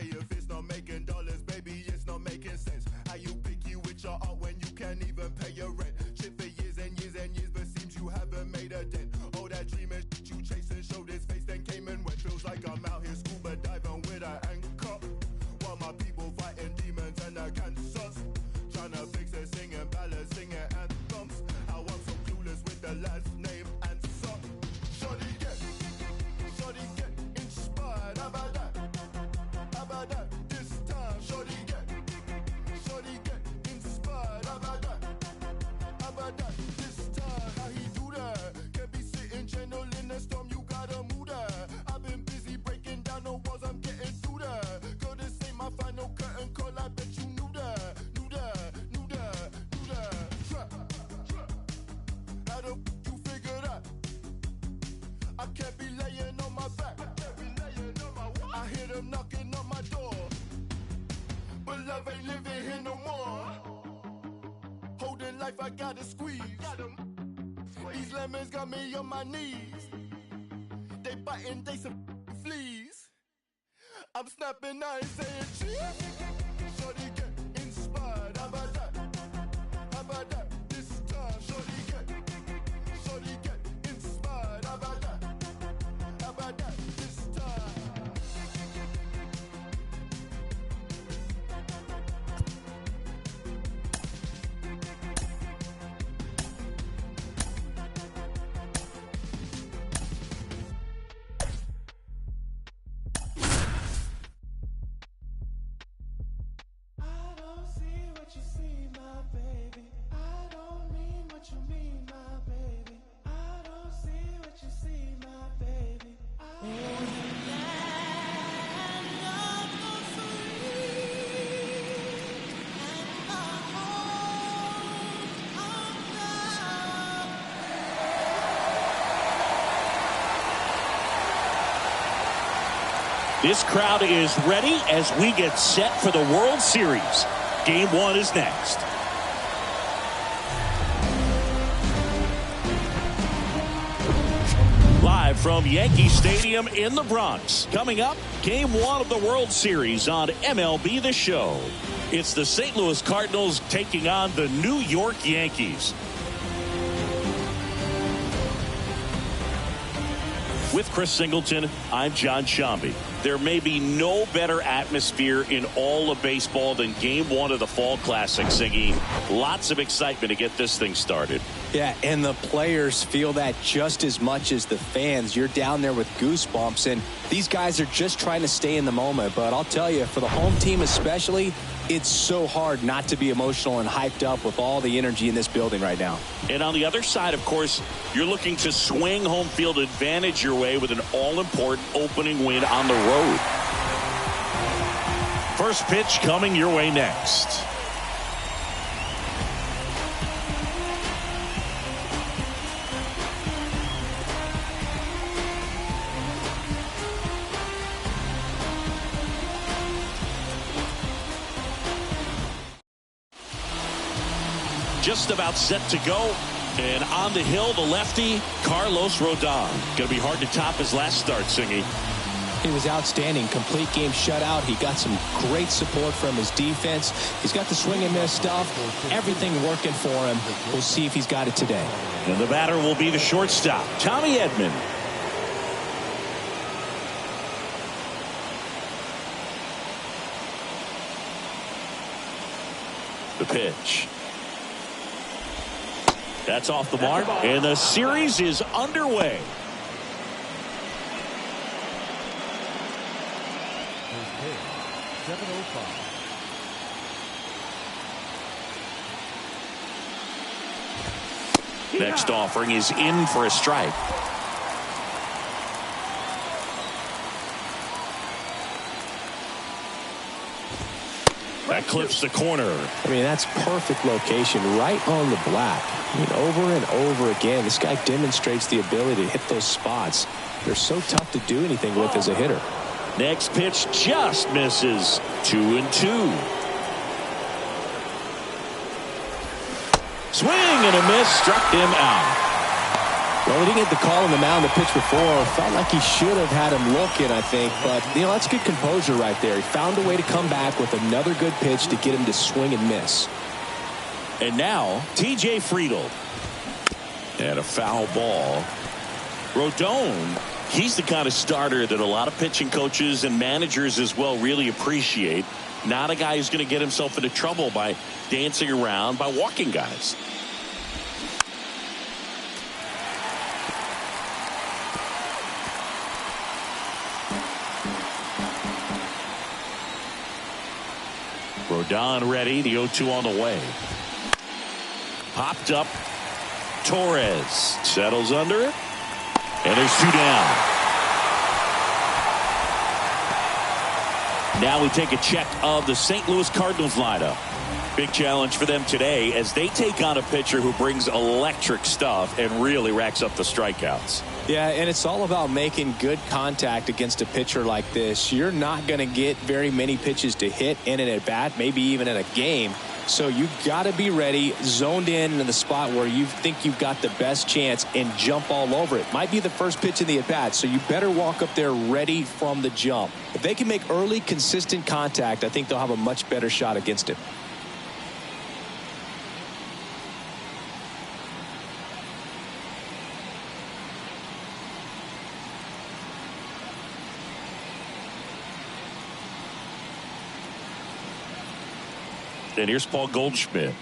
say if it's not making dollars, baby, it's not making sense. How you picky with your art when you can't even pay your rent? Shit for years and years and years, but seems you haven't made a dent. All that dream and shit you chasing showed his face, then came and went. Feels like I'm out here scuba diving with an anchor, while my people fighting demons and the cancers. Trying to fix it, singing ballads, singing anthems. How I'm so clueless with the last name and son. Shorty get inspired. How about that? How about that? This time, shorty get inspired. How about that? How about that? This time, how he do that? Can't be sitting gentle in the storm, you gotta move that. I've been busy breaking down the walls, I'm getting through that. Girl, this ain't my final curtain call, I bet you knew that. Trap. How the you figure that? I can't be laying on my back. I hear them knocking on my door, but love ain't living here no more. Holding life, I gotta squeeze. These lemons got me on my knees. They biting, they some fleas. I'm snapping, I ain't saying cheese. Shorty get inspired. How about that? How about that? This time, shorty get inspired. How about that? How about that? This time. This crowd is ready as we get set for the World Series. Game 1 is next. Live from Yankee Stadium in the Bronx. Coming up, Game 1 of the World Series on MLB The Show. It's the St. Louis Cardinals taking on the New York Yankees. With Chris Singleton, I'm John Shambi. There may be no better atmosphere in all of baseball than Game 1 of the Fall Classic, Siggy. Lots of excitement to get this thing started. Yeah, and the players feel that just as much as the fans. You're down there with goosebumps, and these guys are just trying to stay in the moment. But I'll tell you, for the home team especially, it's so hard not to be emotional and hyped up with all the energy in this building right now. And on the other side, of course, you're looking to swing home field advantage your way with an all-important opening win on the road. First pitch coming your way next. Just about set to go. And on the hill, the lefty, Carlos Rodon. Going to be hard to top his last start, Singy. He was outstanding. Complete game shutout. He got some great support from his defense. He's got the swing and miss stuff. Everything working for him. We'll see if he's got it today. And the batter will be the shortstop, Tommy Edman. The pitch. That's off the mark, and the series is underway. Next offering is in for a strike. That clips the corner. I mean, that's perfect location, right on the black. I mean, over and over again, this guy demonstrates the ability to hit those spots. They're so tough to do anything with as a hitter. Next pitch just misses. 2-2. Swing and a miss, struck him out. Well, he didn't get the call on the mound the pitch before. Felt like he should have had him looking, I think. But, that's good composure right there. He found a way to come back with another good pitch to get him to swing and miss. And now, T.J. Friedl. And a foul ball. Rodon, he's the kind of starter that a lot of pitching coaches and managers as well really appreciate. Not a guy who's going to get himself into trouble by dancing around, by walking guys. Rodon ready. The 0-2 on the way. Popped up. Torres settles under it. And there's 2 down. Now we take a check of the St. Louis Cardinals lineup. Big challenge for them today as they take on a pitcher who brings electric stuff and really racks up the strikeouts. Yeah, and it's all about making good contact against a pitcher like this. You're not going to get very many pitches to hit in an at-bat, maybe even in a game. So you've got to be ready, zoned in the spot where you think you've got the best chance and jump all over it. Might be the first pitch in the at-bat, so you better walk up there ready from the jump. If they can make early, consistent contact, I think they'll have a much better shot against it. And here's Paul Goldschmidt.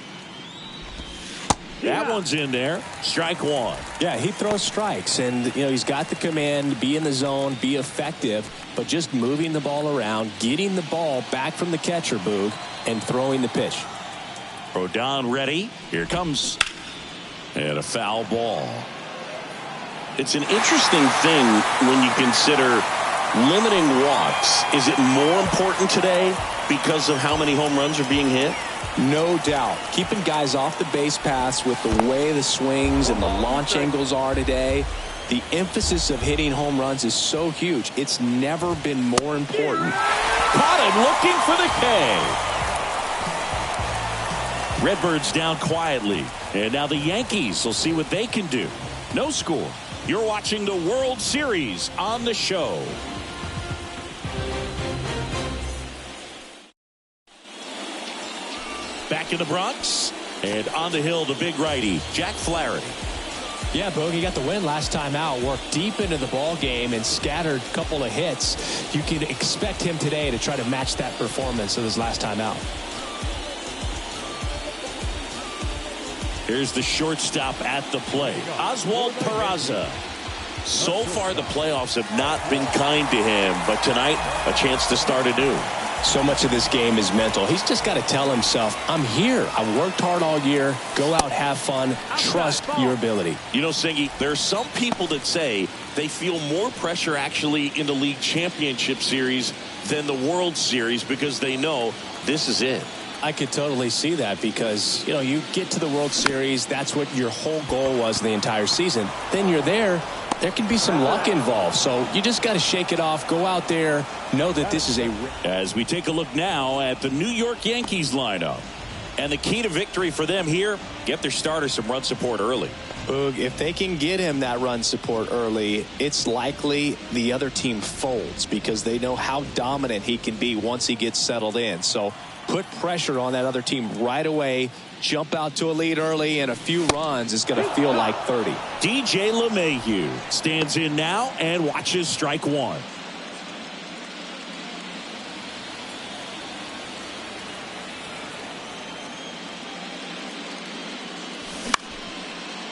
That one's in there. Strike one. Yeah, he throws strikes, and he's got the command, be in the zone, be effective, but just moving the ball around, getting the ball back from the catcher, Boog, and throwing the pitch. Rodon ready. Here comes. And a foul ball. It's an interesting thing when you consider limiting walks. Is it more important today because of how many home runs are being hit? No doubt. Keeping guys off the base paths with the way the swings and the launch angles are today. The emphasis of hitting home runs is so huge. It's never been more important. Caught him looking for the K. Redbirds down quietly. And now the Yankees will see what they can do. No score. You're watching the World Series on the show. Back in the Bronx, and on the hill, the big righty, Jack Flaherty. Yeah, Bogey got the win last time out, worked deep into the ball game and scattered a couple of hits. You can expect him today to try to match that performance of his last time out. Here's the shortstop at the plate, Oswald Peraza. So far, the playoffs have not been kind to him, but tonight, a chance to start anew. So much of this game is mental. He's just got to tell himself, I'm here. I worked hard all year. Go out, have fun. Trust your ability. Singy, there are some people that say they feel more pressure actually in the league championship series than the World Series because they know this is it. I could totally see that because, you get to the World Series. That's what your whole goal was the entire season. Then you're there. There can be some luck involved, so you just got to shake it off, go out there, know that this is a... As we take a look now at the New York Yankees lineup, and the key to victory for them here, get their starter some run support early. Boog, if they can get him that run support early, it's likely the other team folds because they know how dominant he can be once he gets settled in. So put pressure on that other team right away. Jump out to a lead early, and a few runs is going to feel like 30. DJ LeMahieu stands in now and watches strike one.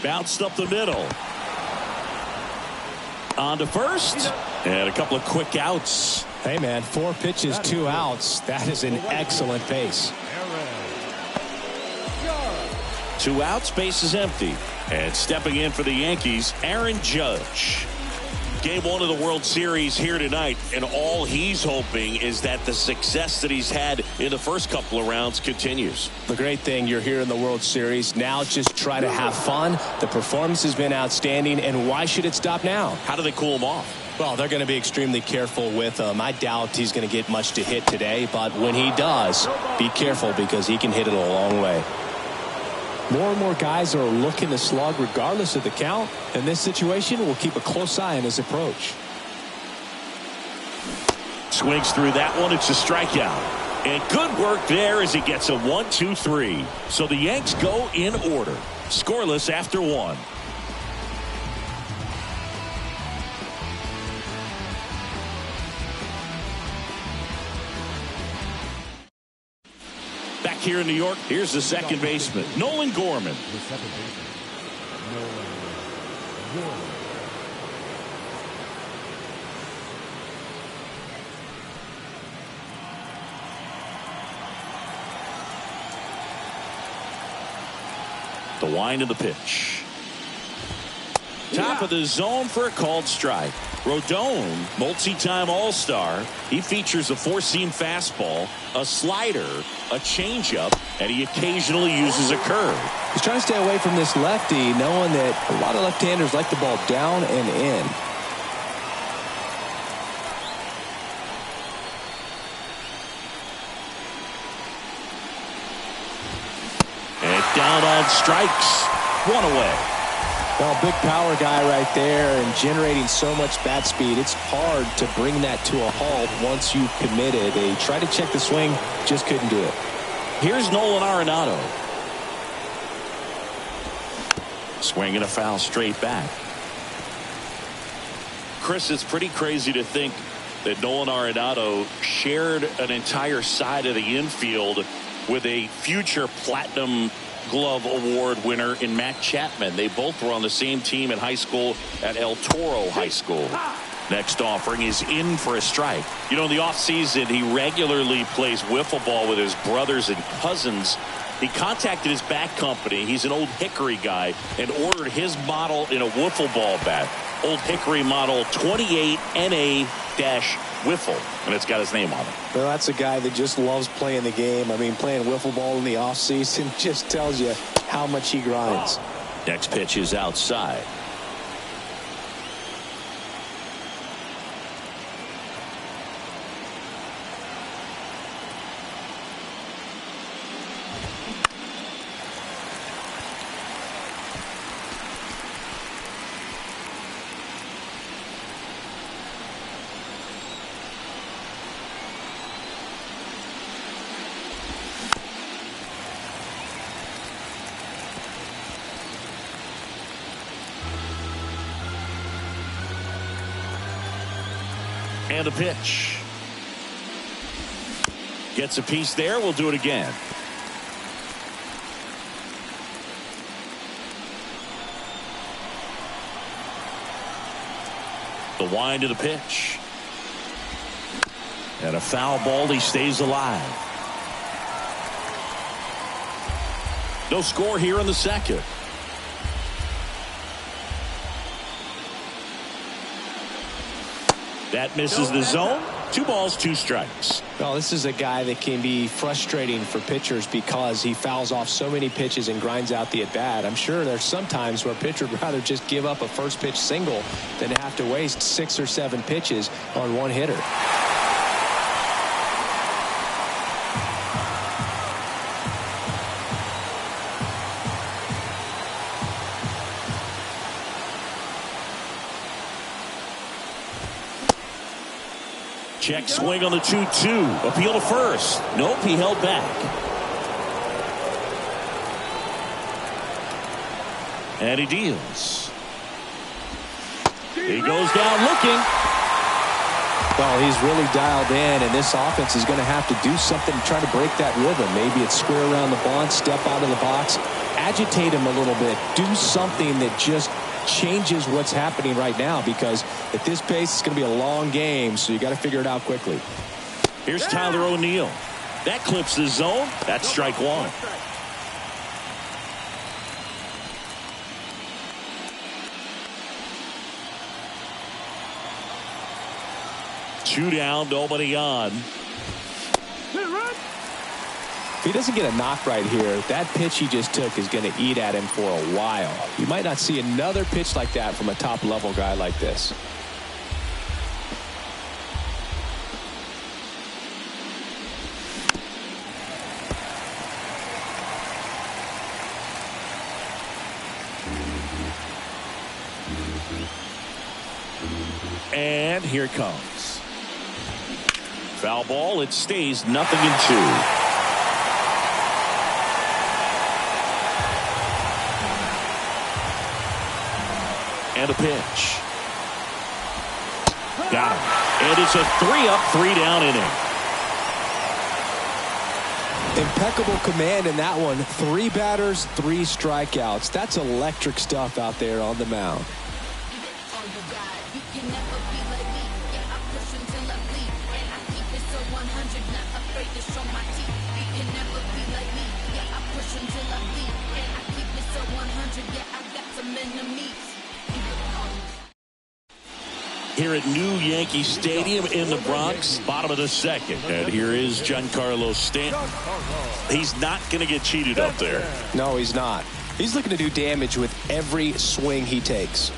Bounced up the middle. On to first, and a couple of quick outs. Hey, man, 4 pitches, 2 outs. That is an excellent pace. 2 outs, base is empty. And stepping in for the Yankees, Aaron Judge. Game 1 of the World Series here tonight, and all he's hoping is that the success that he's had in the first couple of rounds continues. The great thing, you're here in the World Series. Now just try to have fun. The performance has been outstanding, and why should it stop now? How do they cool him off? Well, they're going to be extremely careful with him. I doubt he's going to get much to hit today, but when he does, be careful because he can hit it a long way. More and more guys are looking to slug regardless of the count. In this situation, we'll keep a close eye on his approach. Swings through that one. It's a strikeout. And good work there as he gets a 1-2-3. So the Yanks go in order. Scoreless after one. Back here in New York, here's the second baseman, Nolan Gorman. The second baseman, Nolan Gorman. The wind of the pitch. Top of the zone for a called strike. Rodon, multi-time All-Star. He features a four-seam fastball, a slider, a changeup, and he occasionally uses a curve. He's trying to stay away from this lefty, knowing that a lot of left-handers like the ball down and in. And down on strikes. One away. Well, big power guy right there and generating so much bat speed. It's hard to bring that to a halt once you've committed. They tried to check the swing, just couldn't do it. Here's Nolan Arenado. Swing and a foul straight back. Chris, it's pretty crazy to think that Nolan Arenado shared an entire side of the infield with a future Platinum Glove Award winner in Matt Chapman. They both were on the same team in high school at El Toro High School. Next offering is in for a strike. You know, in the offseason, he regularly plays wiffle ball with his brothers and cousins. He contacted his bat company. He's an Old Hickory guy and ordered his model in a wiffle ball bat. Old Hickory model 28 NA-Wiffle, and it's got his name on it. Well, that's a guy that just loves playing the game. I mean, playing wiffle ball in the offseason just tells you how much he grinds. Next pitch is outside. And a pitch. Gets a piece there. We'll do it again. The wind of the pitch. And a foul ball. He stays alive. No score here in the second. That misses the zone. 2 balls, 2 strikes. Well, this is a guy that can be frustrating for pitchers because he fouls off so many pitches and grinds out the at-bat. I'm sure there's some times where a pitcher would rather just give up a first pitch single than have to waste 6 or 7 pitches on one hitter. Check swing on the 2-2. Appeal to first. Nope, he held back. And he deals. He goes down looking. Well, he's really dialed in, and this offense is going to have to do something to try to break that rhythm. Maybe it's square around the bunt, step out of the box, agitate him a little bit, do something that just changes what's happening right now, because at this pace it's going to be a long game, so you got to figure it out quickly. Here's Tyler O'Neill. That clips the zone. That's strike one. Two down, nobody on. If he doesn't get a knock right here, that pitch he just took is going to eat at him for a while. You might not see another pitch like that from a top-level guy like this. And here it comes. Foul ball. It stays 0-2. And a pitch. Got him. And it's a 3-up, 3-down inning. Impeccable command in that one. 3 batters, 3 strikeouts. That's electric stuff out there on the mound. Here at New Yankee Stadium in the Bronx, bottom of the second. And here is Giancarlo Stanton. He's not going to get cheated up there. No, he's not. He's looking to do damage with every swing he takes.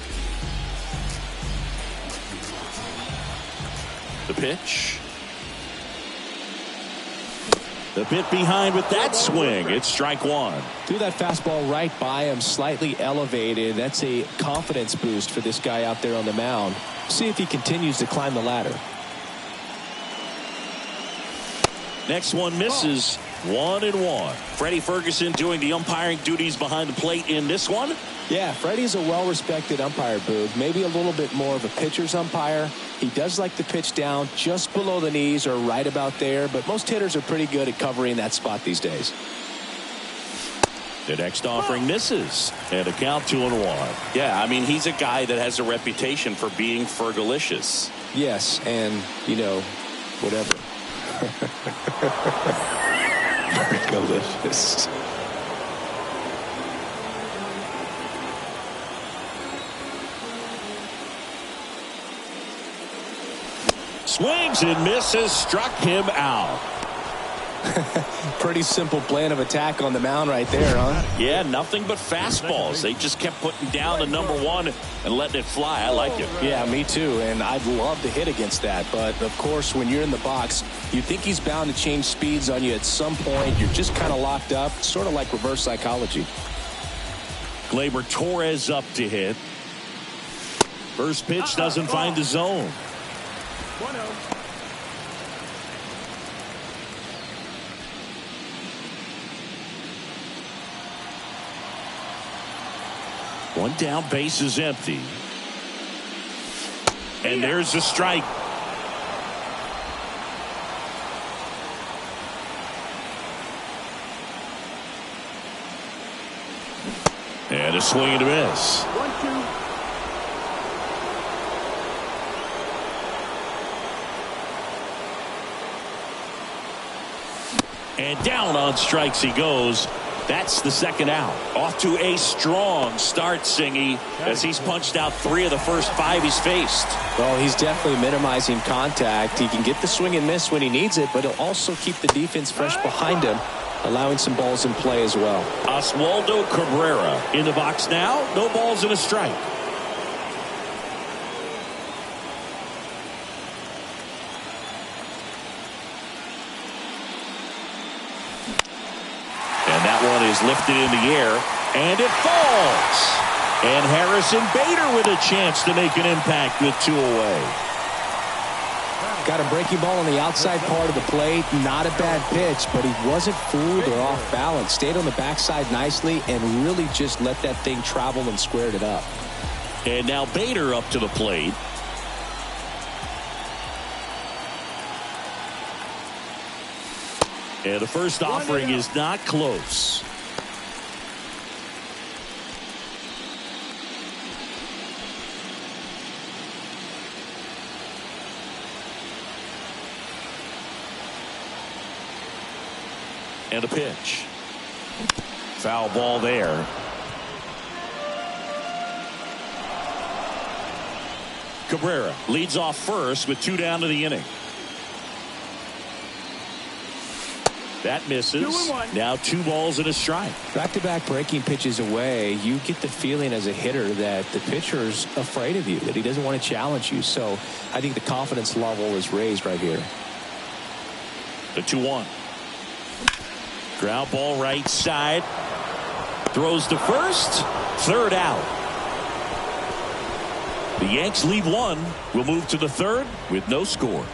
The pitch. The bit behind with that swing. It's strike one. Threw that fastball right by him, slightly elevated. That's a confidence boost for this guy out there on the mound. See if he continues to climb the ladder. Next one misses. 1-1. Freddie Ferguson doing the umpiring duties behind the plate in this one. Yeah, Freddie's a well-respected umpire, Boog. Maybe a little bit more of a pitcher's umpire. He does like to pitch down just below the knees or right about there, but most hitters are pretty good at covering that spot these days. The next offering misses. And a count 2-1. Yeah, I mean, he's a guy that has a reputation for being Fergalicious. Yes, and, you know, whatever. Fergalicious. Swings and misses. Struck him out. Pretty simple plan of attack on the mound right there, huh? Yeah, nothing but fastballs. They just kept putting down the number one and letting it fly. I like it. Yeah, me too, and I'd love to hit against that. But, of course, when you're in the box, you think he's bound to change speeds on you at some point. You're just kind of locked up, sort of like reverse psychology. Gleyber Torres up to hit. First pitch doesn't find the zone. 1-0. One down, base is empty. And there's a strike. And a swing and a miss. 1-2. And down on strikes he goes. That's the second out. Off to a strong start, Singy, as he's punched out 3 of the first 5 he's faced. Well, he's definitely minimizing contact. He can get the swing and miss when he needs it, but he'll also keep the defense fresh behind him, allowing some balls in play as well. Oswaldo Cabrera in the box now. No balls and a strike. One is lifted in the air, and it falls. And Harrison Bader with a chance to make an impact with 2 away. Got a breaking ball on the outside part of the plate. Not a bad pitch, but he wasn't fooled or off balance. Stayed on the backside nicely and really just let that thing travel and squared it up. And now Bader up to the plate. And the first offering is not close. And a pitch. Foul ball there. Cabrera leads off first with 2 down to the inning. That misses. 2-1. Now 2 balls and a strike. Back-to-back breaking pitches away, you get the feeling as a hitter that the pitcher's afraid of you, that he doesn't want to challenge you. So I think the confidence level is raised right here. The 2-1. Ground ball right side. Throws to first. Third out. The Yanks lead one. We'll move to the third with no score.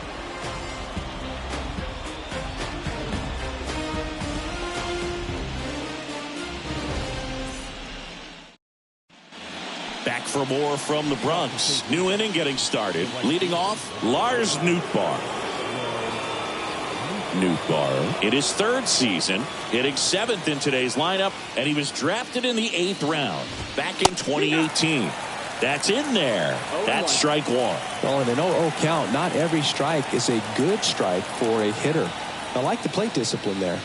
Back for more from the Bronx. New inning getting started. Leading off, Lars Nootbaar. Nootbaar in his third season, hitting 7th in today's lineup, and he was drafted in the 8th round back in 2018. That's in there. That's strike one. Well, in an 0-0 count, not every strike is a good strike for a hitter. I like the plate discipline there.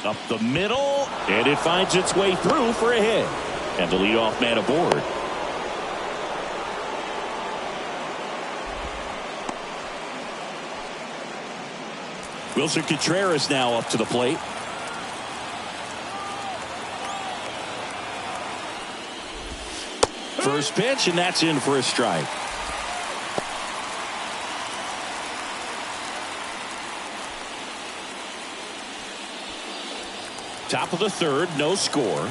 Up the middle, and it finds its way through for a hit. And the leadoff man aboard. Wilson Contreras now up to the plate. First pitch, and that's in for a strike. Top of the third, no score.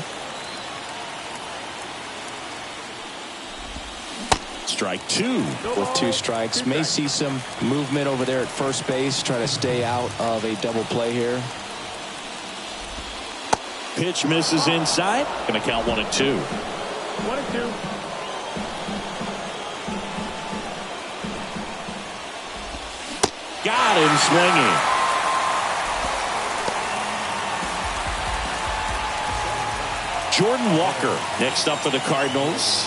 Strike two. With 2 strikes, may see some movement over there at first base, trying to stay out of a double play here. Pitch misses inside. Going to count 1-2. 1-2. Got him swinging. Jordan Walker next up for the Cardinals.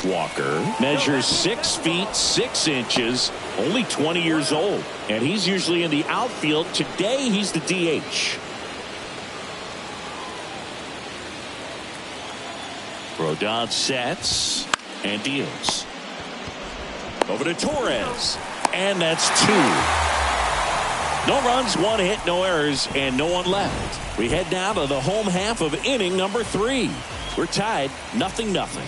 Walker measures 6 feet 6 inches, only 20 years old, and he's usually in the outfield. Today he's the DH. Rodon sets and deals. Over to Torres, and that's 2. No runs, 1 hit, no errors, and no one left. We head now to the home half of inning number 3. We're tied 0-0.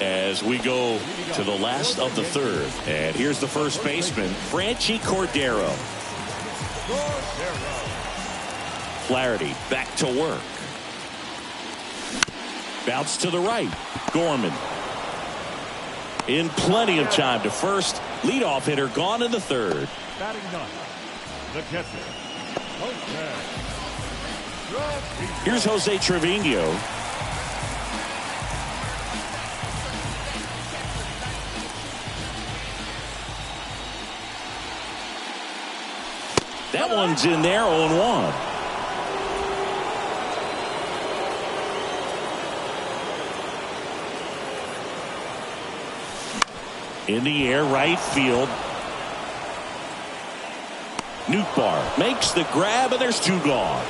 As we go to the last of the third. And here's the first baseman, Franchy Cordero. Flaherty back to work. Bounce to the right. Gorman. In plenty of time to first. Leadoff hitter gone in the third. Batting 9. The catcher. Here's Jose Trevino. That one's in there, 0-1. In the air, right field. Nootbaar makes the grab, and there's 2 gone.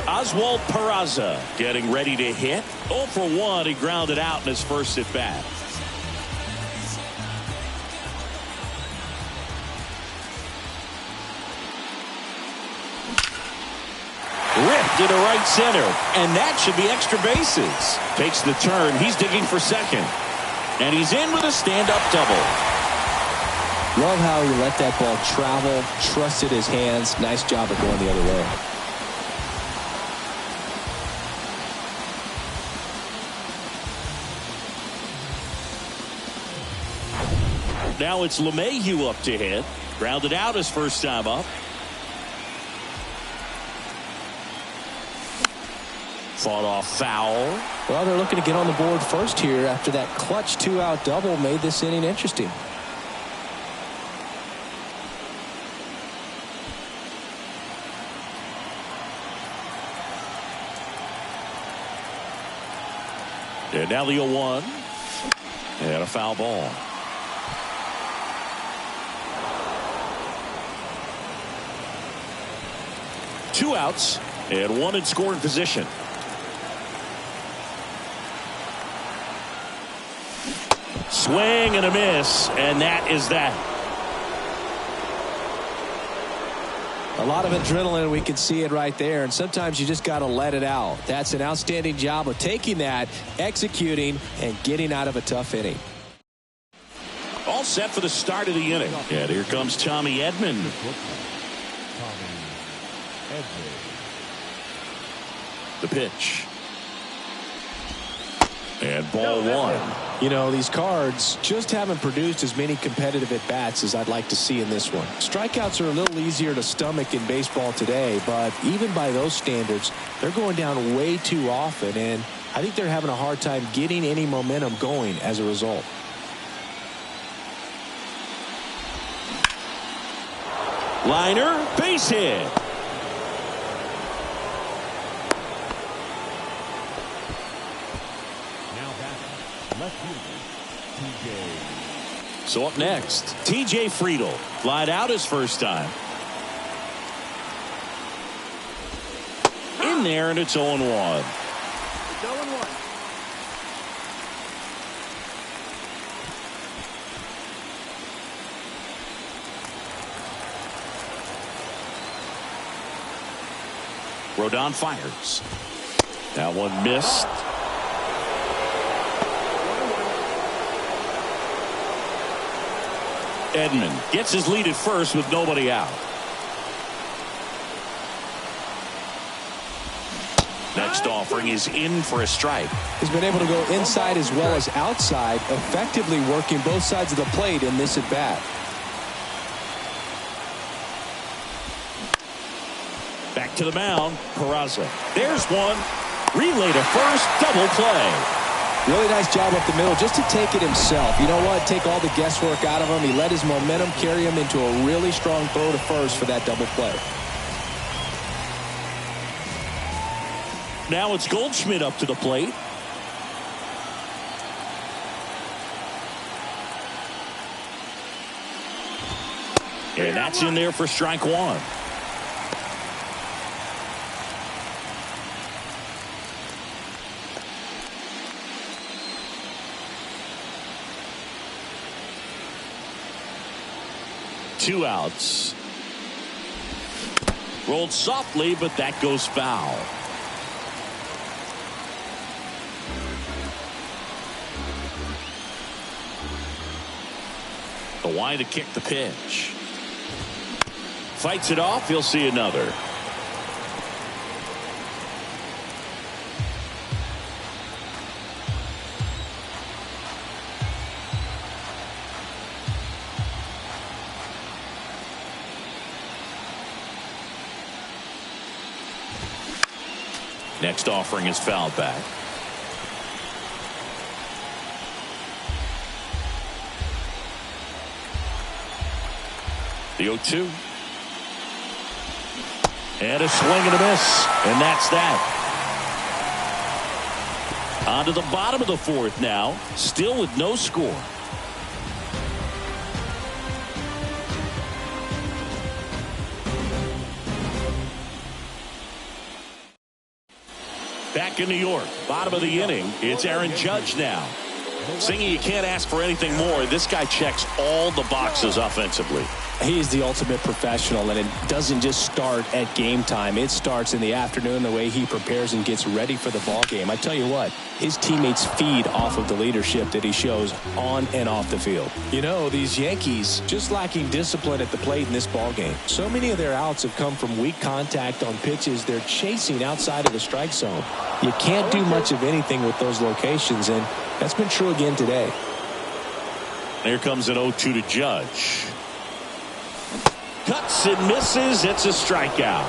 Oswald Peraza getting ready to hit. 0 for 1. He grounded out in his first at bat. Ripped into right center, and that should be extra bases. Takes the turn. He's digging for second, and he's in with a stand-up double. Love how he let that ball travel, trusted his hands. Nice job of going the other way. Now it's LeMahieu up to hit. Grounded out his first time up. Fought off foul. Well, they're looking to get on the board first here after that clutch 2-out double made this inning interesting. And now the 0-1. And a foul ball. Two outs and 1 in scoring position. Swing and a miss, and that is that. A lot of adrenaline, we can see it right there, and sometimes you just got to let it out. That's an outstanding job of taking that, executing, and getting out of a tough inning. All set for the start of the inning. And here comes Tommy Edman. The pitch. And ball one. You know, these Cards just haven't produced as many competitive at-bats as I'd like to see in this one. Strikeouts are a little easier to stomach in baseball today, but even by those standards, they're going down way too often, and I think they're having a hard time getting any momentum going as a result. Liner, base hit. So up next, TJ Friedl. Flied out his first time. In there, and it's 0-1. It's 0-1. Rodon fires. That one missed. Edman gets his lead at first with nobody out. Next offering is in for a strike. He's been able to go inside as well as outside, effectively working both sides of the plate in this at-bat. Back to the mound, Peraza. There's one. Relay to first, double play. Really nice job up the middle just to take it himself. You know what? Take all the guesswork out of him. He let his momentum carry him into a really strong throw to first for that double play. Now it's Goldschmidt up to the plate. And that's in there for strike one. Two outs. Rolled softly, but that goes foul. The wide to kick the pitch. Fights it off. He'll see another. Next offering is fouled back. The 0-2. And a swing and a miss. And that's that. On to the bottom of the fourth now. Still with no score. Back in New York, bottom of the inning, it's Aaron Judge now. Singy, you can't ask for anything more. This guy checks all the boxes offensively. He is the ultimate professional, and it doesn't just start at game time. It starts in the afternoon, the way he prepares and gets ready for the ball game. I tell you what, his teammates feed off of the leadership that he shows on and off the field. You know, these Yankees just lacking discipline at the plate in this ball game. So many of their outs have come from weak contact on pitches they're chasing outside of the strike zone. You can't do much of anything with those locations, and that's been true again today. Here comes an 0-2 to Judge. Cuts and misses. It's a strikeout.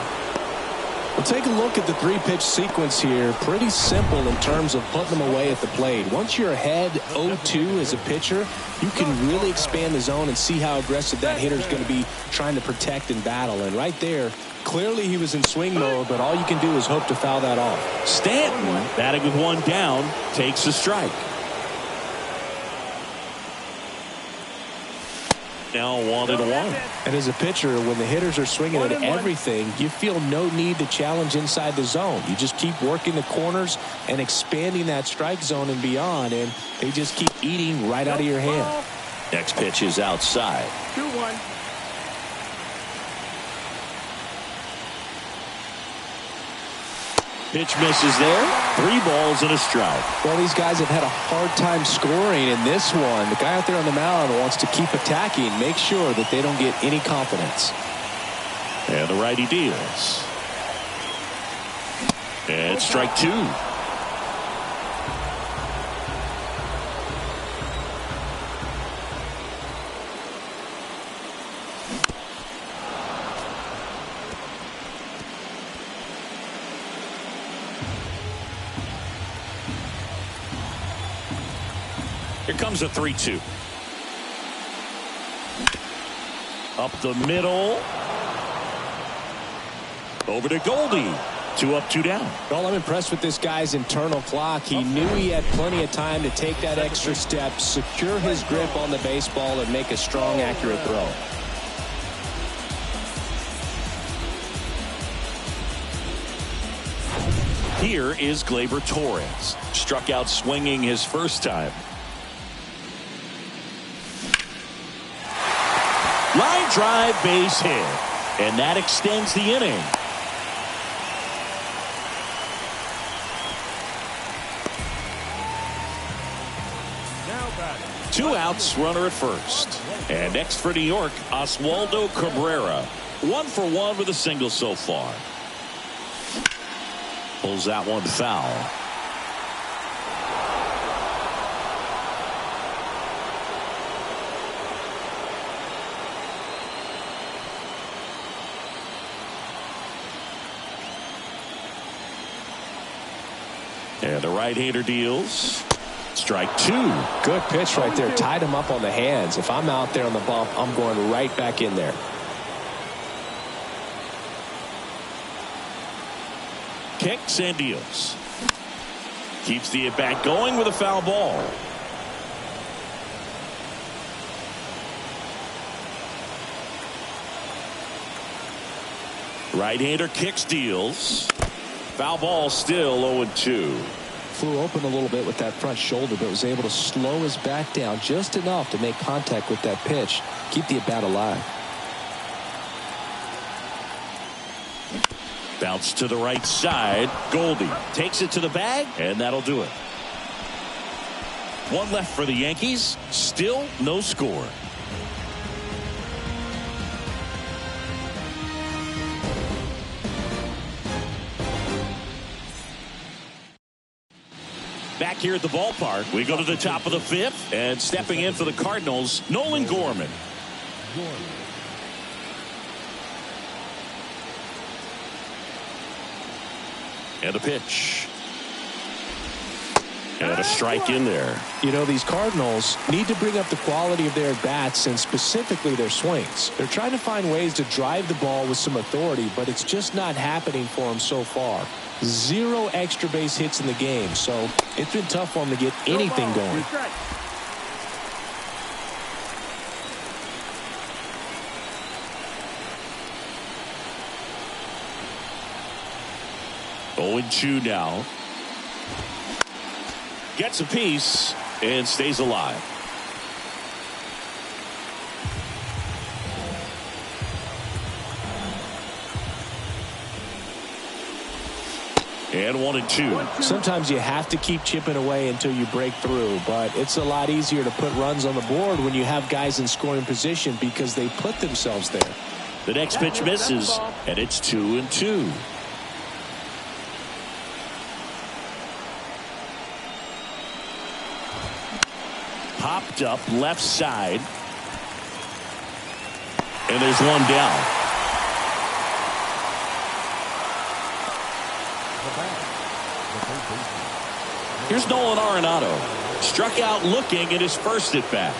Well, take a look at the three-pitch sequence here. Pretty simple in terms of putting them away at the plate. Once you're ahead 0-2 as a pitcher, you can really expand the zone and see how aggressive that hitter is going to be trying to protect and battle. And right there, clearly he was in swing mode, but all you can do is hope to foul that off. Stanton, batting with one down, takes a strike. Now 1-1. And as a pitcher, when the hitters are swinging at everything, you feel no need to challenge inside the zone. You just keep working the corners and expanding that strike zone and beyond, and they just keep eating right out of your hand. Next pitch is outside. 2-1. Pitch misses there. 3 balls and a strike. Well, these guys have had a hard time scoring in this one. The guy out there on the mound wants to keep attacking, make sure that they don't get any confidence. And the righty deals. And strike 2. Here comes a 3-2. Up the middle. Over to Goldie. 2 up, 2 down. Well, I'm impressed with this guy's internal clock. He knew he had plenty of time to take that extra step, secure his grip on the baseball, and make a strong, accurate throw. Here is Gleyber Torres. Struck out swinging his first time. Line drive, base hit. And that extends the inning. Two outs, runner at first. And next for New York, Oswaldo Cabrera. 1 for 1 with a single so far. Pulls that one foul. And the right-hander deals. Strike 2. Good pitch right there. Tied him up on the hands. If I'm out there on the bump, I'm going right back in there. Kicks and deals. Keeps the at-bat going with a foul ball. Right-hander kicks, deals. Foul ball, still 0-2. Flew open a little bit with that front shoulder, but was able to slow his bat down just enough to make contact with that pitch. Keep the at-bat alive. Bounce to the right side. Goldie takes it to the bag, and that'll do it. 1 left for the Yankees. Still no score. Back here at the ballpark, we go to the top of the 5th, and stepping in for the Cardinals, Nolan Gorman. And a pitch. And a strike in there. You know, these Cardinals need to bring up the quality of their bats and specifically their swings. They're trying to find ways to drive the ball with some authority, but it's just not happening for them so far. 0 extra base hits in the game, so it's been tough for them to get anything going. 0-2 now. Gets a piece and stays alive. And 1-2. Sometimes you have to keep chipping away until you break through, but it's a lot easier to put runs on the board when you have guys in scoring position because they put themselves there. The next pitch misses, and it's 2-2. Popped up left side. And there's one down. Here's Nolan Arenado. Struck out looking at his first at bat.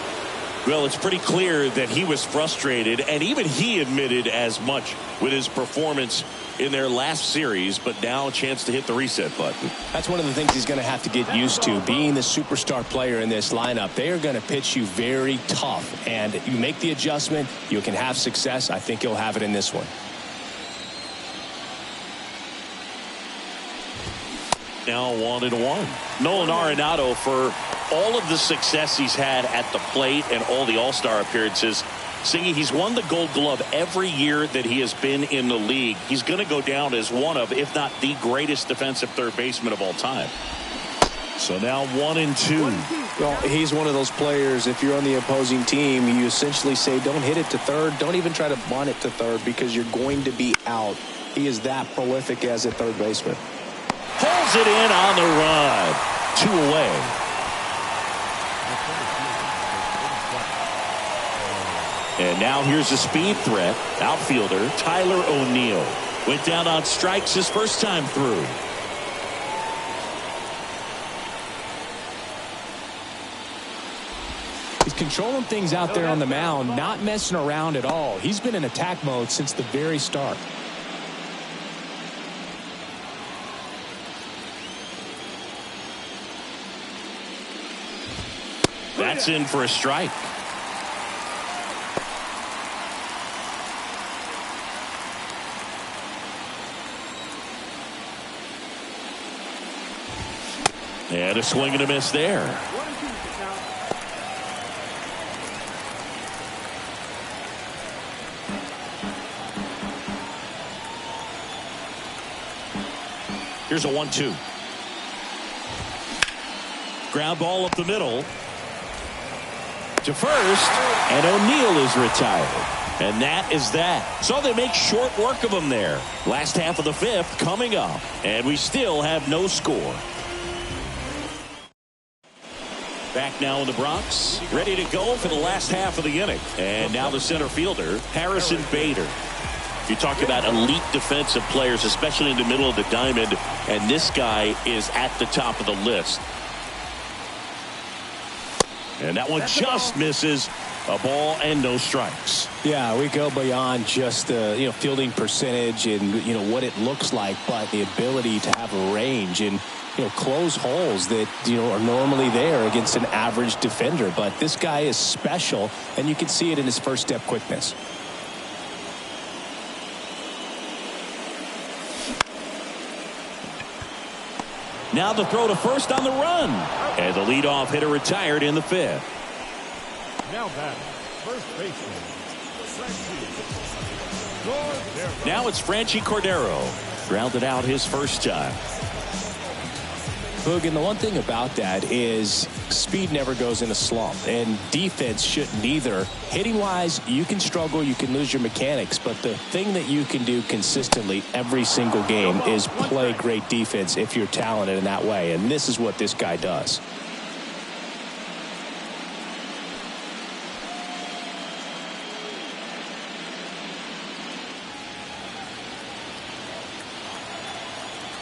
Well, it's pretty clear that he was frustrated, and even he admitted as much with his performance in their last series, but now a chance to hit the reset button. That's one of the things he's going to have to get used to. Being the superstar player in this lineup, they are going to pitch you very tough, and you make the adjustment, you can have success. I think you'll have it in this one. Now 1-1. Nolan Arenado for all of the success he's had at the plate and all the All-Star appearances, Singy, he's won the Gold Glove every year that he has been in the league. He's going to go down as one of, if not the greatest defensive third baseman of all time. So now 1-2. Well, he's one of those players, if you're on the opposing team, you essentially say, don't hit it to third. Don't even try to bunt it to third because you're going to be out. He is that prolific as a third baseman. Pulls it in on the run. 2 away. And now here's a speed threat. Outfielder Tyler O'Neill went down on strikes his first time through. He's controlling things out there on the mound, not messing around at all. He's been in attack mode since the very start. That's in for a strike. And a swing and a miss there. Here's a 1-2. Ground ball up the middle to first, and O'Neill is retired. And that is that. So they make short work of him there. Last half of the 5th coming up, and we still have no score. Back now in the Bronx, ready to go for the last half of the inning. And now the center fielder, Harrison Bader. You talk about elite defensive players, especially in the middle of the diamond, and this guy is at the top of the list. And that one just misses. A ball and no strikes. Yeah, we go beyond just the fielding percentage and what it looks like, but the ability to have a range and close holes that are normally there against an average defender. But this guy is special, and you can see it in his first step quickness. Now the throw to first on the run, and the leadoff hitter retired in the 5th. Now batting, first baseman. Now it's Franchy Cordero. Grounded out his first time. Boog, and the one thing about that is speed never goes in a slump, and defense shouldn't either. Hitting-wise, you can struggle, you can lose your mechanics, but the thing that you can do consistently every single game is play great defense if you're talented in that way, and this is what this guy does.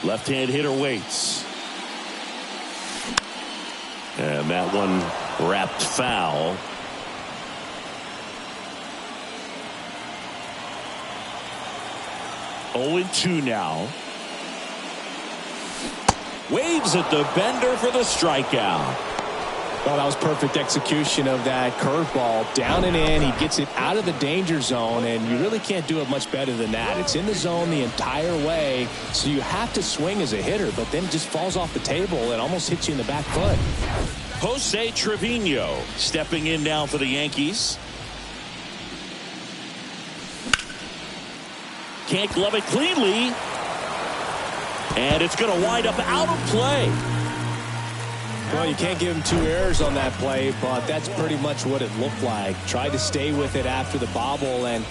Left-hand hitter waits. And that one wrapped foul. Oh, 0-2 now. Waves at the bender for the strikeout. Well, that was perfect execution of that curveball. Down and in, he gets it out of the danger zone, and you really can't do it much better than that. It's in the zone the entire way, so you have to swing as a hitter, but then it just falls off the table and almost hits you in the back foot. Jose Trevino stepping in now for the Yankees. Can't glove it cleanly. And it's going to wind up out of play. Well, you can't give him 2 errors on that play, but that's pretty much what it looked like. Tried to stay with it after the bobble, and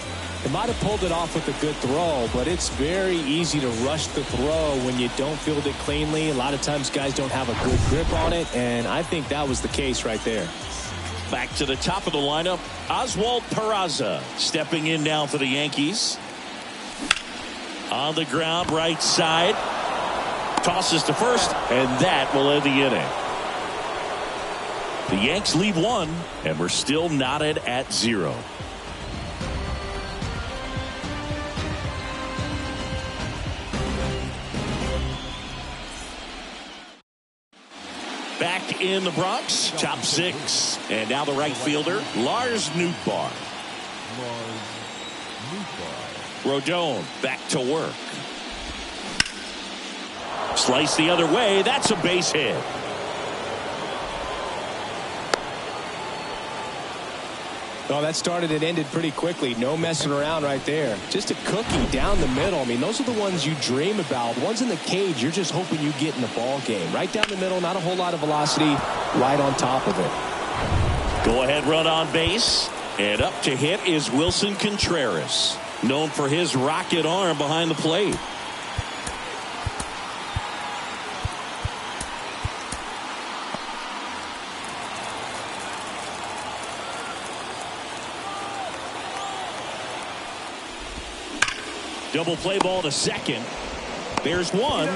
it might have pulled it off with a good throw, but it's very easy to rush the throw when you don't field it cleanly. A lot of times guys don't have a good grip on it, and I think that was the case right there. Back to the top of the lineup, Oswald Peraza stepping in now for the Yankees. On the ground, right side. Tosses to first, and that will end the inning. The Yanks lead 1, and we're still knotted at 0. Back in the Bronx, top 6. And now the right fielder, Lars Nootbaar. Rodon back to work. Slice the other way. That's a base hit. Well, that started and ended pretty quickly. No messing around right there. Just a cookie down the middle. I mean, those are the ones you dream about. The ones in the cage, you're just hoping you get in the ball game. Right down the middle, not a whole lot of velocity, right on top of it. Go ahead run on base. And up to hit is Wilson Contreras, known for his rocket arm behind the plate. Double play ball to second. There's one.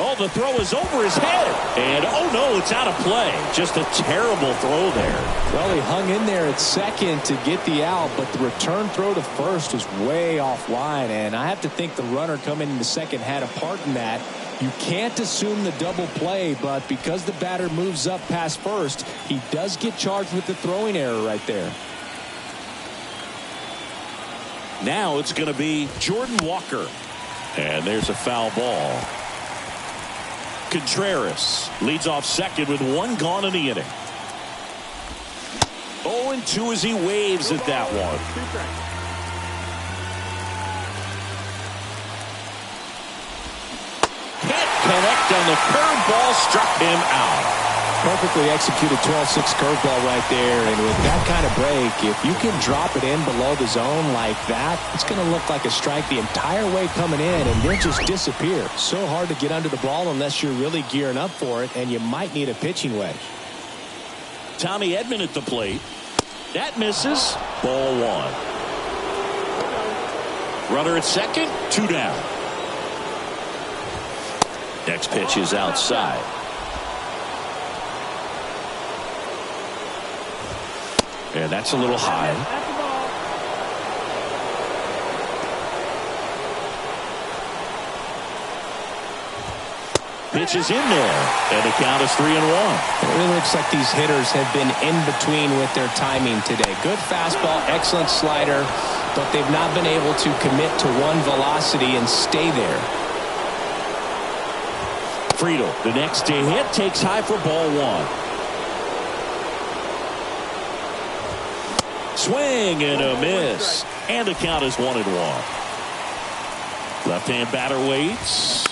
Oh, the throw is over his head. And, oh, no, it's out of play. Just a terrible throw there. Well, he hung in there at second to get the out, but the return throw to first was way offline. And I have to think the runner coming in the second had a part in that. You can't assume the double play, but because the batter moves up past first, he does get charged with the throwing error right there. Now it's going to be Jordan Walker. And there's a foul ball. Contreras leads off second with one gone in the inning. 0-2 as he waves at that one. Can't connect on the curveball, struck him out. Perfectly executed 12-6 curveball right there, and with that kind of break, if you can drop it in below the zone like that, it's going to look like a strike the entire way coming in and then just disappear. So hard to get under the ball unless you're really gearing up for it, and you might need a pitching wedge. Tommy Edman at the plate. That misses. Ball one. Runner at second, 2 down. Next pitch is outside. And that's a little high. Pitch is in there, and the count is 3-1. It really looks like these hitters have been in between with their timing today. Good fastball, excellent slider, but they've not been able to commit to one velocity and stay there. Friedl, the next to hit, takes high for ball one. Swing and a miss. And the count is 1-1. Left-hand batter waits.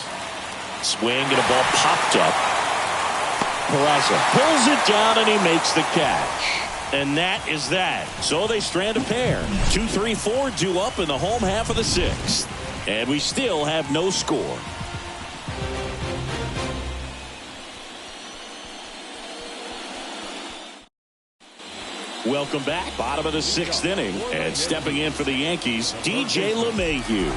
Swing and a ball popped up. Peraza pulls it down and he makes the catch. And that is that. So they strand a pair. 2-3-4 due up in the home half of the 6th. And we still have no score. Welcome back. Bottom of the 6th inning. And stepping in for the Yankees, DJ LeMahieu.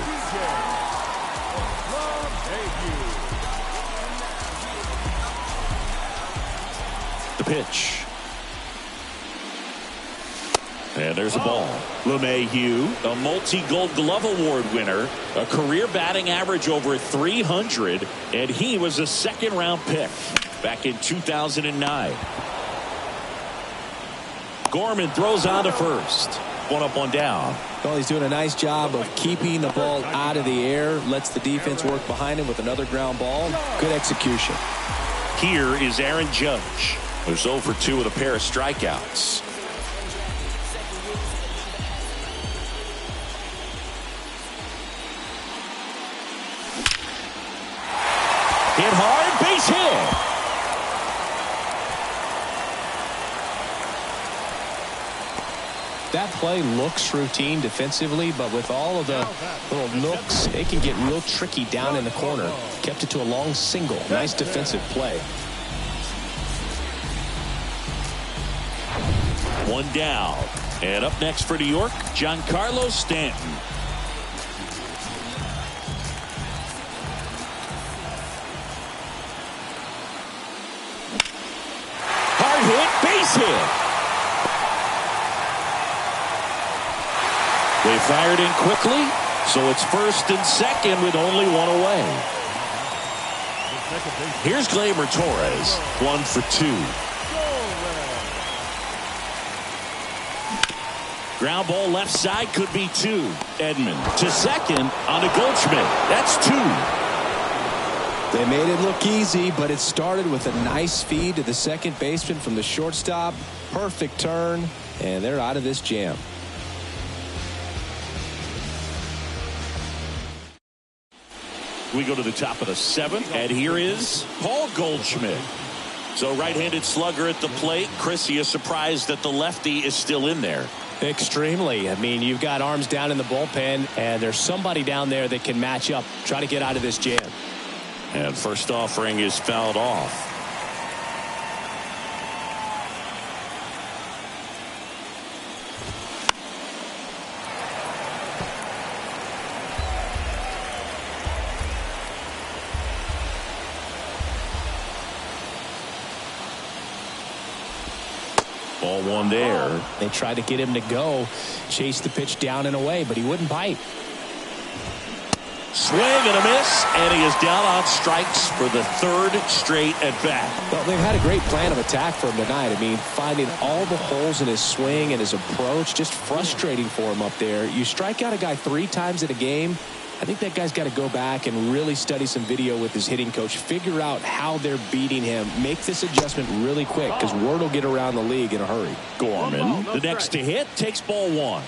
The pitch. And there's a ball. LeMahieu, a multi-Gold Glove Award winner, a career batting average over 300, and he was a second-round pick back in 2009. Gorman throws on to first. 1 up, 1 down. Well, he's doing a nice job of keeping the ball out of the air. Lets the defense work behind him with another ground ball. Good execution. Here is Aaron Judge, who's 0 for 2 with a pair of strikeouts. Hit hard, base hit. That play looks routine defensively, but with all of the little nooks, it can get real tricky down in the corner. Kept it to a long single. Nice defensive play. 1 down. And up next for New York, Giancarlo Stanton. Hard hit, base hit. They fired in quickly, so it's first and second with only 1 away. Here's Gleyber Torres, 1 for 2. Ground ball left side, could be 2. Edman to second on to Goldschmidt. That's 2. They made it look easy, but it started with a nice feed to the second baseman from the shortstop. Perfect turn, and they're out of this jam. We go to the top of the 7th, and here is Paul Goldschmidt. So right-handed slugger at the plate. Chris, are you surprised that the lefty is still in there? Extremely. I mean, you've got arms down in the bullpen, and there's somebody down there that can match up, try to get out of this jam. And first offering is fouled off. Ball one there. They tried to get him to go, chase the pitch down and away, but he wouldn't bite. Swing and a miss, and he is down on strikes for the 3rd straight at bat. Well, they've had a great plan of attack for him tonight. I mean, finding all the holes in his swing and his approach, just frustrating for him up there. You strike out a guy 3 times in a game, I think that guy's got to go back and really study some video with his hitting coach, figure out how they're beating him, make this adjustment really quick, because word will get around the league in a hurry. Gorman, the next to hit, takes ball 1.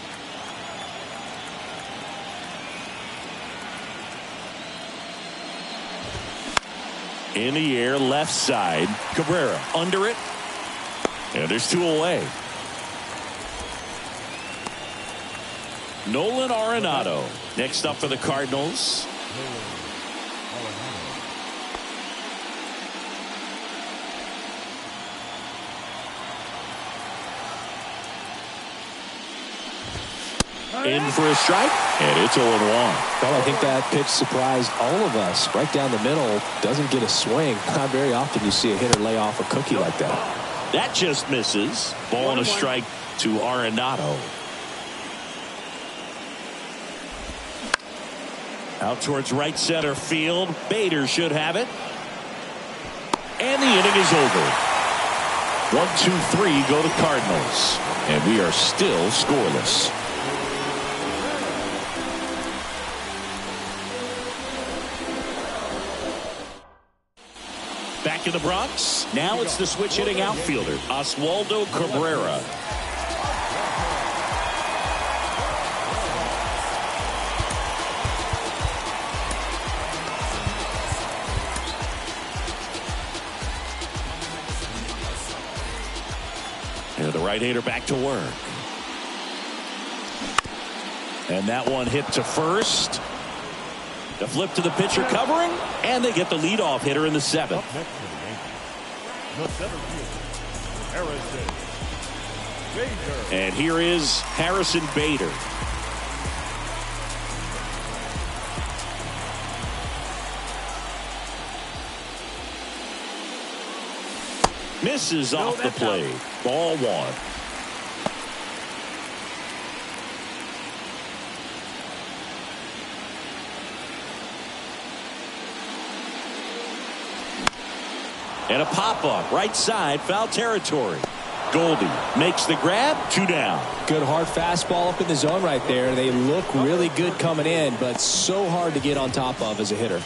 In the air, left side. Cabrera under it. And there's 2 away. Nolan Arenado next up for the Cardinals. In for a strike, and it's 0-1. Well, I think that pitch surprised all of us. Right down the middle, doesn't get a swing. Not very often you see a hitter lay off a cookie like that. That just misses. Ball and a strike to Arenado. Out towards right center field. Bader should have it. And the inning is over. 1, 2, 3 go to Cardinals. And we are still scoreless. Back in the Bronx. Now it's the switch hitting outfielder, Oswaldo Cabrera. And the right-hander back to work. And that one hit to first. The flip to the pitcher covering, and they get the leadoff hitter in the 7th. Up next to the 7th fielder, Harrison Bader. And here is Harrison Bader. Misses off the plate. Ball 1. And a pop-up, right side, foul territory. Goldie makes the grab, 2 down. Good hard fastball up in the zone right there. They look really good coming in, but so hard to get on top of as a hitter.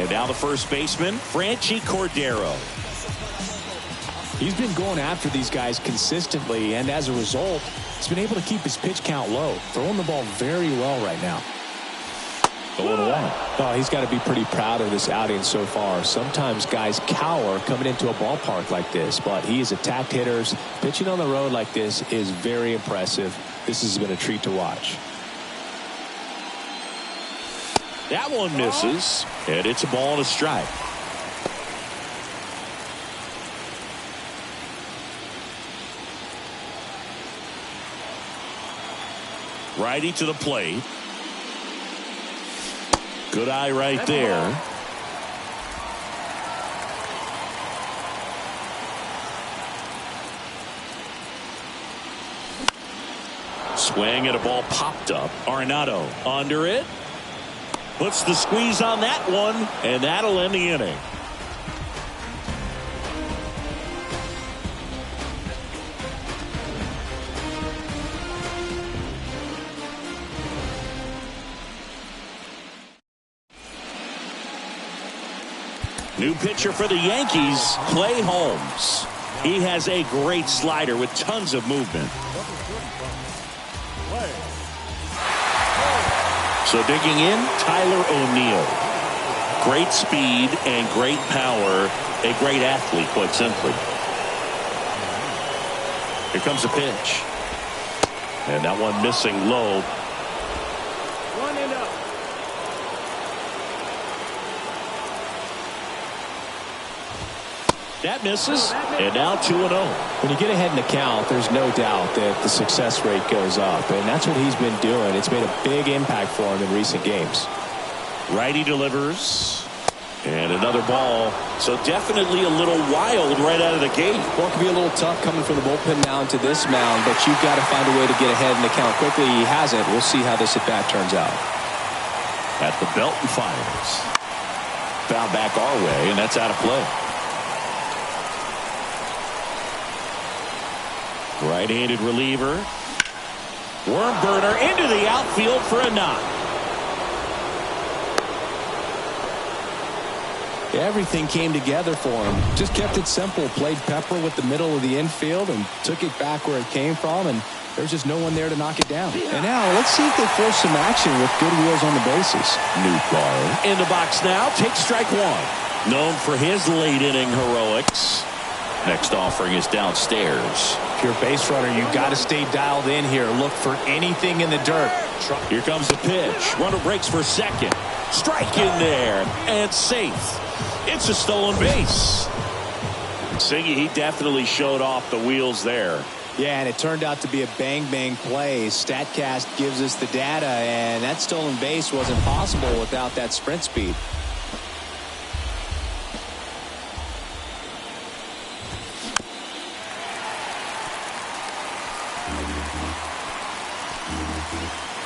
And now the first baseman, Franchy Cordero. He's been going after these guys consistently, and as a result, he's been able to keep his pitch count low, throwing the ball very well right now. 0-1. Oh, he's got to be pretty proud of this outing so far. Sometimes guys cower coming into a ballpark like this, but he has attacked hitters. Pitching on the road like this is very impressive. This has been a treat to watch. That one misses, and it's a ball and a strike. Righty to the plate. Good eye right there. Swing and a ball popped up. Arenado under it. Puts the squeeze on that one, and that'll end the inning. New pitcher for the Yankees, Clay Holmes. He has a great slider with tons of movement. So digging in, Tyler O'Neill. Great speed and great power. A great athlete, quite simply. Here comes a pitch. And that one missing low. 1-0. That misses, and now 2-0. When you get ahead in the count, there's no doubt that the success rate goes up, and that's what he's been doing. It's made a big impact for him in recent games. Righty delivers, and another ball. So definitely a little wild right out of the gate. Well, it can be a little tough coming from the bullpen mound to this mound, but you've got to find a way to get ahead in the count quickly. He hasn't. We'll see how this at-bat turns out. At the belt and fires. Foul back our way, and that's out of play. Right-handed reliever. Worm burner into the outfield for a knock. Everything came together for him. Just kept it simple. Played pepper with the middle of the infield and took it back where it came from, and there's just no one there to knock it down. And now let's see if they force some action with good wheels on the bases. Nootbaar in the box now. Takes strike one. Known for his late inning heroics. Next offering is downstairs. If you're a base runner, you've got to stay dialed in here. Look for anything in the dirt. Here comes the pitch. Runner breaks for second. Strike in there and safe. It's a stolen base. Siggy, he definitely showed off the wheels there. Yeah, and it turned out to be a bang-bang play. StatCast gives us the data, and that stolen base wasn't possible without that sprint speed.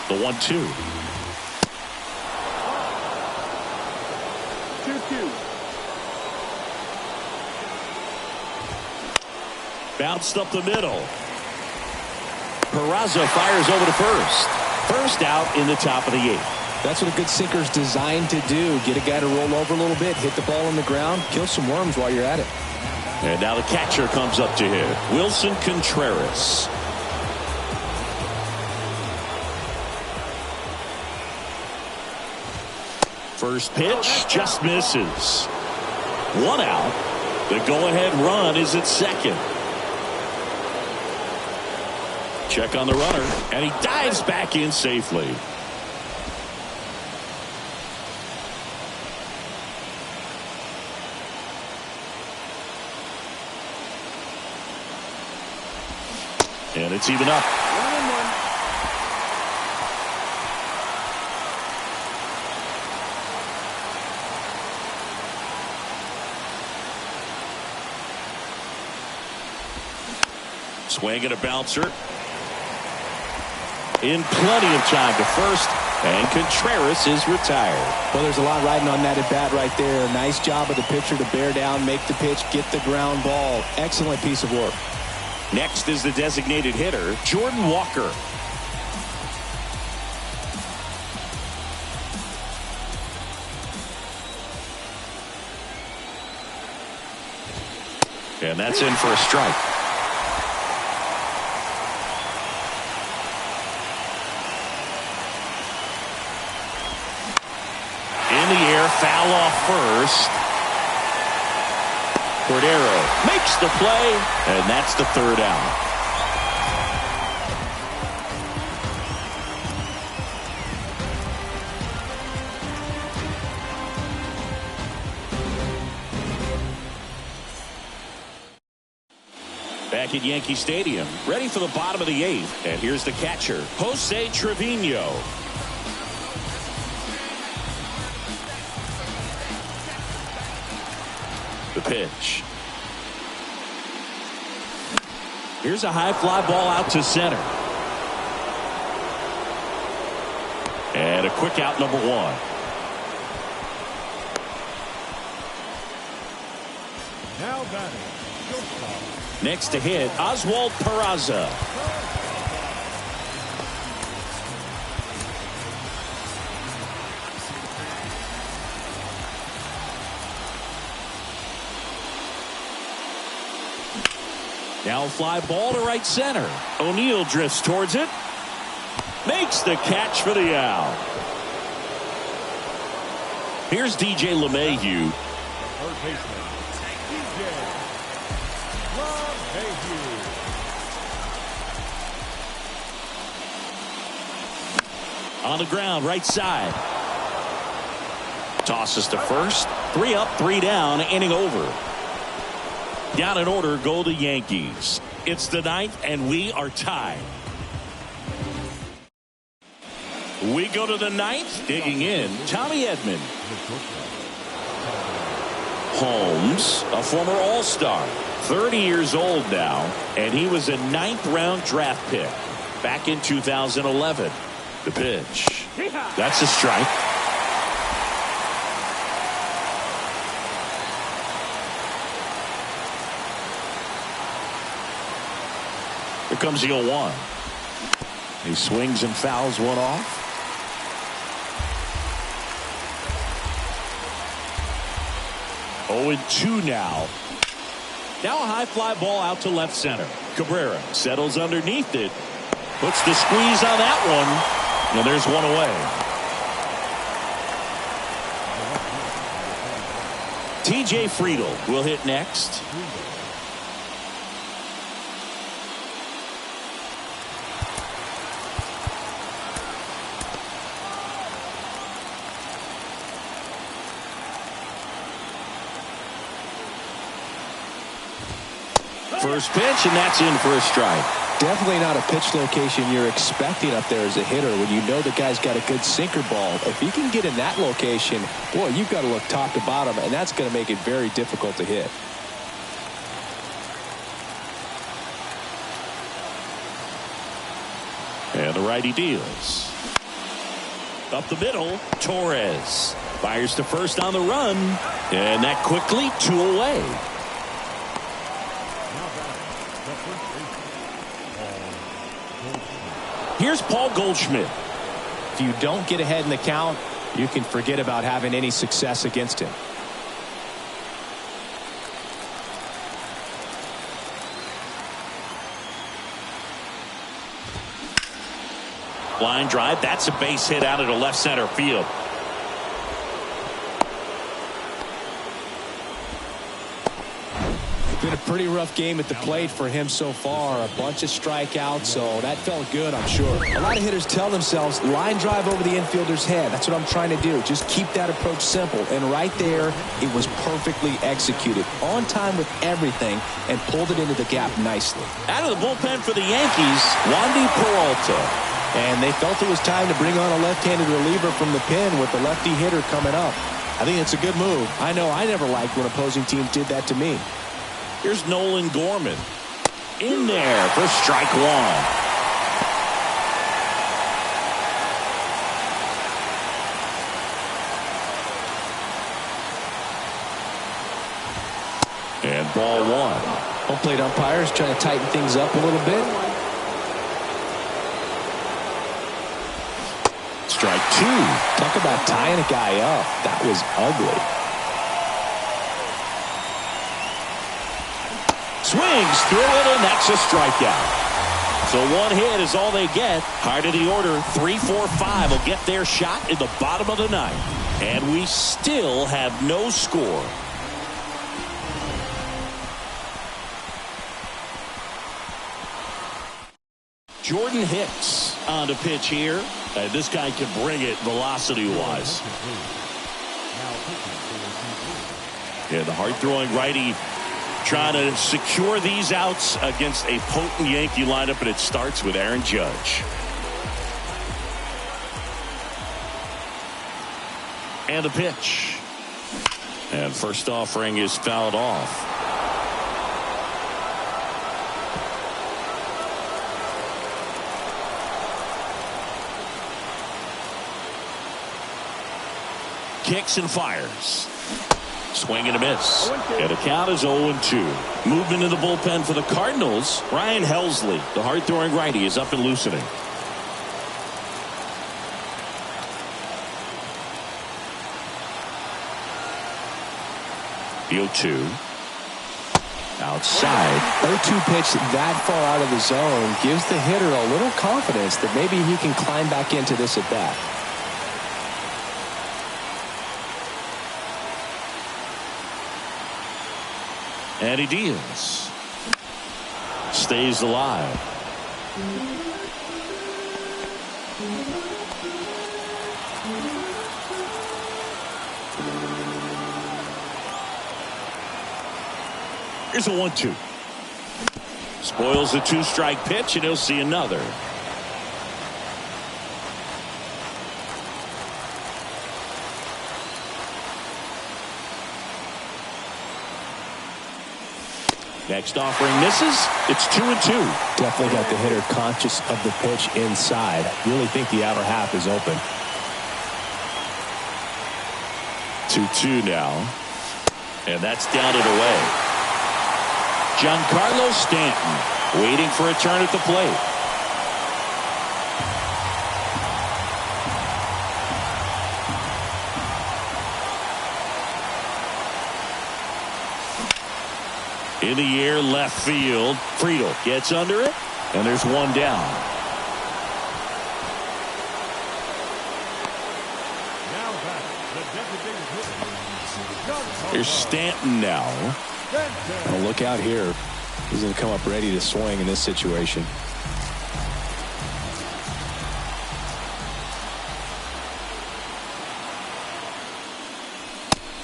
The 1-2. 2-2. Bounced up the middle. Peraza fires over to first. First out in the top of the eighth. That's what a good sinker's designed to do. Get a guy to roll over a little bit, hit the ball on the ground, kill some worms while you're at it. And now the catcher comes up to hit. Wilson Contreras. First pitch just misses. One out. The go-ahead run is at second. Check on the runner, and he dives back in safely. And it's even up. 1-1. Swing and a bouncer. In plenty of time to first, and Contreras is retired. Well, there's a lot riding on that at bat right there. Nice job of the pitcher to bear down, make the pitch, get the ground ball. Excellent piece of work. Next is the designated hitter, Jordan Walker. And that's in for a strike. In the air, foul off first. Cordero makes the play, and that's the third out. Back at Yankee Stadium, ready for the bottom of the eighth. And here's the catcher, Jose Trevino. The pitch. Here's a high fly ball out to center. And a quick out, number one. Now batting, shortstop. Next to hit, Oswald Peraza. Now a fly ball to right center. O'Neill drifts towards it. Makes the catch for the out. Here's DJ LeMahieu. Third baseman, DJ LeMahieu. On the ground, right side. Tosses to first. 3 up, 3 down, inning over. Down in order go the Yankees. It's the 9th, and we are tied. We go to the 9th. Digging in, Tommy Edman. Holmes, a former All-Star. 30 years old now, and he was a 9th-round draft pick back in 2011. The pitch. That's a strike. Here comes the 0-1. He swings and fouls one off. Oh, and 2 now. Now a high fly ball out to left center. Cabrera settles underneath it. Puts the squeeze on that one. And there's one away. TJ Friedl will hit next. First pitch, and that's in for a strike. Definitely not a pitch location you're expecting up there as a hitter when you know the guy's got a good sinker ball. If you can get in that location, boy, you've got to look top to bottom, and that's going to make it very difficult to hit. And the righty deals. Up the middle, Torres fires to first on the run, and that quickly 2 away. Here's Paul Goldschmidt. If you don't get ahead in the count, you can forget about having any success against him. Line drive. That's a base hit out of the left center field. Been a pretty rough game at the plate for him so far. A bunch of strikeouts, so that felt good, I'm sure. A lot of hitters tell themselves, line drive over the infielder's head. That's what I'm trying to do. Just keep that approach simple. And right there, it was perfectly executed. On time with everything, and pulled it into the gap nicely. Out of the bullpen for the Yankees, Wandy Peralta. And they felt it was time to bring on a left-handed reliever from the pen with the lefty hitter coming up. I think it's a good move. I know I never liked when opposing teams did that to me. Here's Nolan Gorman. In there for strike 1. And ball 1. Home plate umpires trying to tighten things up a little bit. Strike 2. Talk about tying a guy up. That was ugly. Swings through it, and that's a strikeout. So 1 hit is all they get. Hard of the order, 3, 4, 5 will get their shot in the bottom of the 9th. And we still have no score. Jordan Hicks on the pitch here. This guy can bring it velocity-wise. Yeah, the hard-throwing righty trying to secure these outs against a potent Yankee lineup, and it starts with Aaron Judge. And the pitch. And first offering is fouled off. Kicks and fires. Swing and a miss. And the count is 0-2. Movement in the bullpen for the Cardinals. Ryan Helsley, the hard-throwing righty, is up and loosening. The 0-2. Outside. 0-2 pitch that far out of the zone gives the hitter a little confidence that maybe he can climb back into this at bat. And he deals. Stays alive. Here's a 1-2. Spoils the 2-strike pitch, and he'll see another. Next offering misses. It's 2-2. Definitely got the hitter conscious of the pitch inside. Really think the outer half is open. 2-2 now. And that's down and away. Giancarlo Stanton waiting for a turn at the plate. In the air, left field. Friedel gets under it, and there's one down. Now back, the designated hitter. Here's Stanton now. Well, look out here. He's going to come up ready to swing in this situation.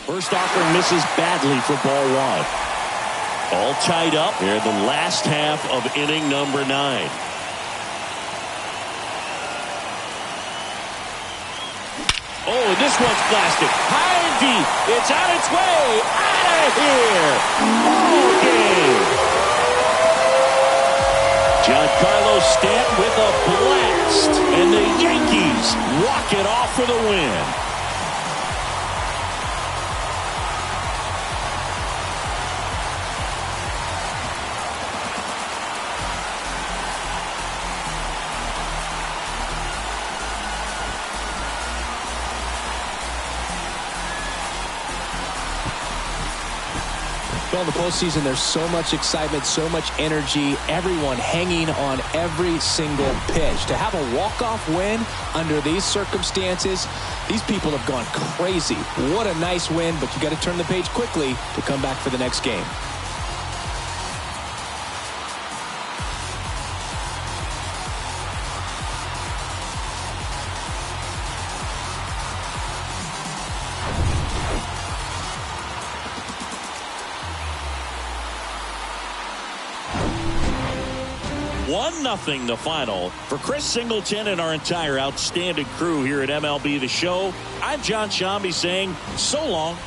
First offering misses badly for ball one. All tied up here in the last half of inning number 9. Oh, and this one's blasted. High and deep. It's on its way. Out of here. Ball game. Giancarlo Stanton with a blast. And the Yankees walk it off for the win. Well, in the postseason, there's so much excitement, so much energy, everyone hanging on every single pitch. To have a walk-off win under these circumstances, these people have gone crazy. What a nice win, but you got to turn the page quickly to come back for the next game. One nothing the final. For Chris Singleton and our entire outstanding crew here at MLB The Show, I'm John Shambi saying so long.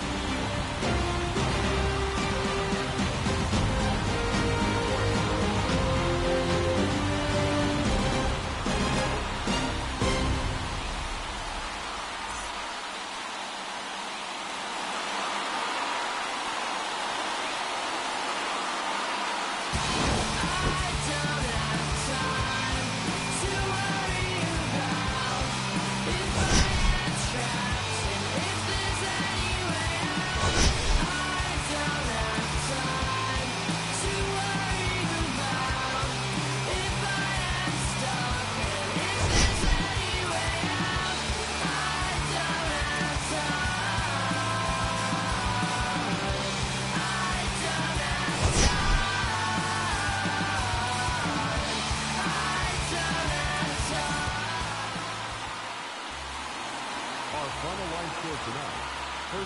Our final line score tonight